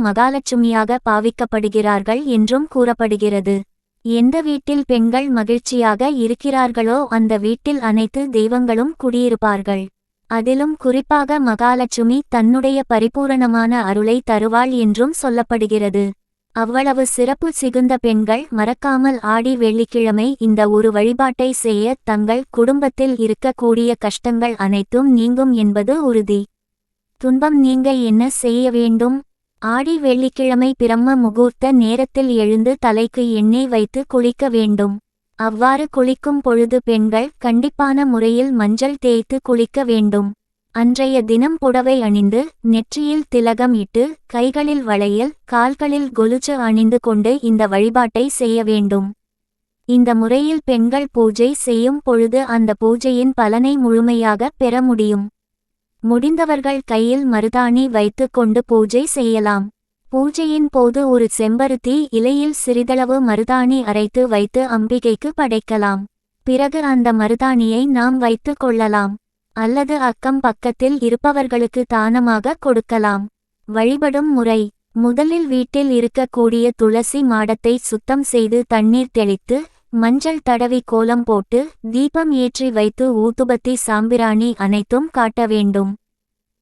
மகாலட்சுமியாக பாவிக்கப்படுகிறார்கள் என்றும் கூறப்படுகிறது. எந்த வீட்டில் பெண்கள் மகிழ்ச்சியாக இருக்கிறார்களோ அந்த வீட்டில் அனைத்து தெய்வங்களும் குடியிருப்பார்கள். அதிலும் குறிப்பாக மகாலட்சுமி தன்னுடைய பரிபூரணமான அருளை தருவாள் என்றும் சொல்லப்படுகிறது. அவ்வளவு சிறப்பு சிகுந்த பெண்கள் மறக்காமல் ஆடி வெள்ளிக்கிழமை இந்த ஒரு வழிபாட்டை செய்ய தங்கள் குடும்பத்தில் இருக்கக்கூடிய கஷ்டங்கள் அனைத்தும் நீங்கும் என்பது உறுதி. துன்பம் நீங்க என்ன செய்ய வேண்டும்? ஆடி வெள்ளிக்கிழமை பிரம்ம முகூர்த்த நேரத்தில் எழுந்து தலைக்கு எண்ணெய் வைத்து குளிக்க வேண்டும். அவ்வாறு குளிக்கும் பொழுது பெண்கள் கண்டிப்பான முறையில் மஞ்சள் தேய்த்து குளிக்க வேண்டும். அன்றைய தினம் புடவை அணிந்து நெற்றியில் திலகம் இட்டு கைகளில் வளையல் கால்களில் கொலுசு அணிந்து கொண்டு இந்த வழிபாட்டை செய்ய வேண்டும். இந்த முறையில் பெண்கள் பூஜை செய்யும் பொழுது அந்த பூஜையின் பலனை முழுமையாக பெற முடியும். முடிந்தவர்கள் கையில் மருதாணி வைத்து கொண்டு பூஜை செய்யலாம். பூஜையின் போது ஒரு செம்பருத்தி இலையில் சிறிதளவு மருதாணி அரைத்து வைத்து அம்பிகைக்கு படைக்கலாம். பிறகு அந்த மருதாணியை நாம் வைத்து கொள்ளலாம். அல்லது அக்கம் பக்கத்தில் இருப்பவர்களுக்கு தானமாக கொடுக்கலாம். வழிபடும் முறை: முதலில் வீட்டில் இருக்கக்கூடிய துளசி மாடத்தை சுத்தம் செய்து தண்ணீர் தெளித்து மஞ்சள் தடவி கோலம் போட்டு தீபம் ஏற்றி வைத்து ஊதுபத்தி சாம்பிராணி அனைத்தும் காட்ட வேண்டும்.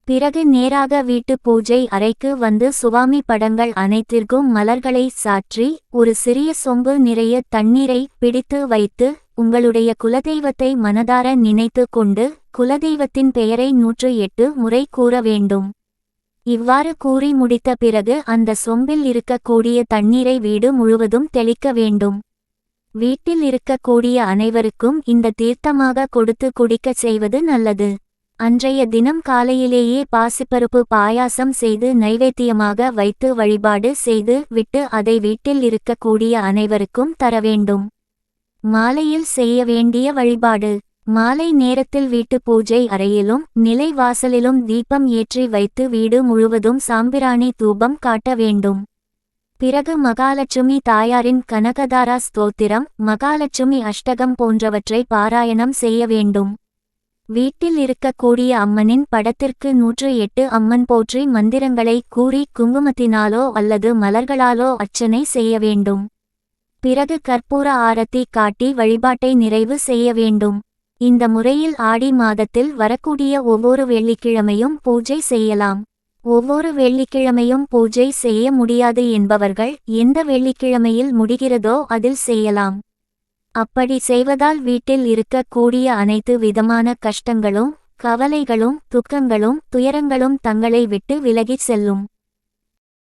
பிறகு நேராக வீட்டு பூஜை அறைக்கு வந்து சுவாமி படங்கள் அனைத்திற்கும் மலர்களை சாற்றி ஒரு சிறிய சொம்பு நிறைய தண்ணீரை பிடித்து வைத்து உங்களுடைய குலதெய்வத்தை மனதார நினைத்து கொண்டு குலதெய்வத்தின் பெயரை 108 முறை கூற வேண்டும். இவ்வாறு கூறி முடித்த பிறகு அந்த சொம்பில் இருக்கக்கூடிய தண்ணீரை வீடு முழுவதும் தெளிக்க வேண்டும். வீட்டில் இருக்கக்கூடிய அனைவருக்கும் இந்த தீர்த்தமாக கொடுத்து குடிக்கச் செய்வது நல்லது. அன்றைய தினம் காலையிலேயே பாசிப்பருப்பு பாயாசம் செய்து நைவேத்தியமாக வைத்து வழிபாடு செய்து விட்டு அதை வீட்டில் இருக்கக்கூடிய அனைவருக்கும் தர வேண்டும். மாலையில் செய்ய வேண்டிய வழிபாடு: மாலை நேரத்தில் வீட்டு பூஜை அறையிலும் நிலை வாசலிலும் தீபம் ஏற்றி வைத்து வீடு முழுவதும் சாம்பிராணி தூபம் காட்ட வேண்டும். பிறகு மகாலட்சுமி தாயாரின் கனகதாரா ஸ்தோத்திரம் மகாலட்சுமி அஷ்டகம் போன்றவற்றை பாராயணம் செய்ய வேண்டும். வீட்டில் இருக்கக்கூடிய அம்மனின் படத்திற்கு 108 அம்மன் போற்றி மந்திரங்களை கூறி குங்குமத்தினாலோ அல்லது மலர்களாலோ அர்ச்சனை செய்ய வேண்டும். பிறகு கற்பூர ஆரத்தி காட்டி வழிபாட்டை நிறைவு செய்ய வேண்டும். இந்த முறையில் ஆடி மாதத்தில் வரக்கூடிய ஒவ்வொரு வெள்ளிக்கிழமையும் பூஜை செய்யலாம். ஒவ்வொரு வெள்ளிக்கிழமையும் பூஜை செய்ய முடியாது என்பவர்கள் எந்த வெள்ளிக்கிழமையில் முடிகிறதோ அதில் செய்யலாம். அப்படி செய்வதால் வீட்டில் இருக்கக்கூடிய அனைத்து விதமான கஷ்டங்களும் கவலைகளும் துக்கங்களும் துயரங்களும் தங்களை விட்டு விலகிச் செல்லும்.